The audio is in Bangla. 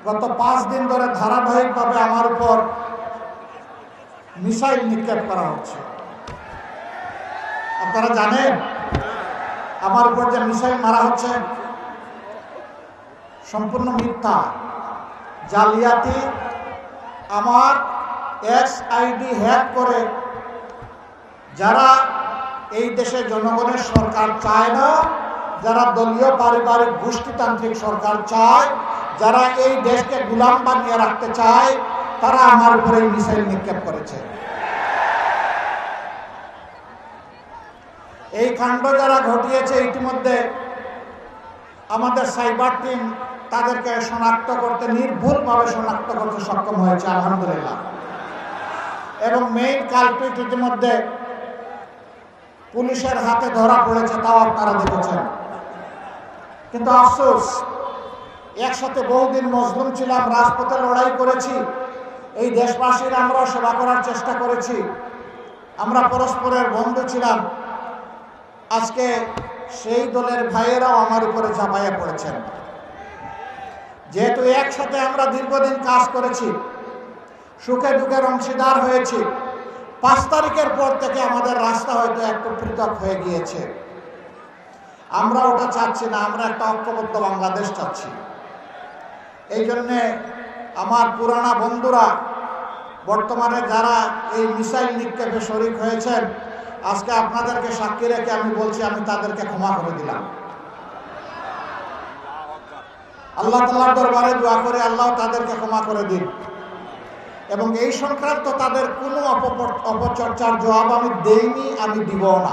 গত 5 দিন ধরে ধারাবাহিকভাবে আমার উপর মিসাইল নিক্ষেপ করা হচ্ছে। আপনারা জানেন আমার উপর যে মিসাইল মারা হচ্ছে সম্পূর্ণ মিথ্যা, জালিয়াতি। আমার এক্স-আইডি হ্যাক করে যারা এই দেশে জনগণের সরকার চায় না, যারা দলীয় পারিবারিক গোষ্ঠীতান্ত্রিক সরকার চায়, যারা এই দেশকে গোলাম বানিয়ে রাখতে চায়, তারা আমার উপরে মিসাইল নিক্ষেপ করেছে। এই কাণ্ড যারা ঘটিয়েছে ইতিমধ্যে আমাদের সাইবার টিম তাদেরকে শনাক্ত করতে, নির্ভুলভাবে শনাক্ত করতে সক্ষম হয়েছে আলহামদুলিল্লাহ। এবং মেইন কালপ্রিট ইতিমধ্যে পুলিশের হাতে ধরা পড়েছে, তাও আপনারা দেখেছেন। কিন্তু আফসোস, একসাথে বহুদিন মজলুম ছিলাম, রাজপথে লড়াই করেছি, এই দেশবাসীর আমরা সেবা করার চেষ্টা করেছি, আমরা পরস্পরের বন্ধু ছিলাম। আজকে সেই দলের ভাইয়েরাও আমার উপরে ঝাঁপাইয়া পড়েছেন। যেহেতু একসাথে আমরা দীর্ঘদিন কাজ করেছি, সুখে দুঃখের অংশীদার হয়েছি, 5 তারিখের পর থেকে আমাদের রাস্তা হয়তো একটু পৃথক হয়ে গিয়েছে। আমরা ওটা চাচ্ছি না, আমরা একটা ঐক্যবদ্ধ বাংলাদেশ চাচ্ছি। এই জন্যে আমার পুরানা বন্ধুরা বর্তমানে যারা এই মিসাইল নিক্ষেপে শরিক হয়েছেন, আজকে আপনাদেরকে সাক্ষী রেখে আমি বলছি, আমি তাদেরকে ক্ষমা করে দিলাম। আল্লাহ তাআলার দরবারে দোয়া করে আল্লাহ তাদেরকে ক্ষমা করে দিন। এবং এই সংক্রান্ত তাদের কোনো অপচর্চার জবাব আমি দেইনি, আমি দিব না।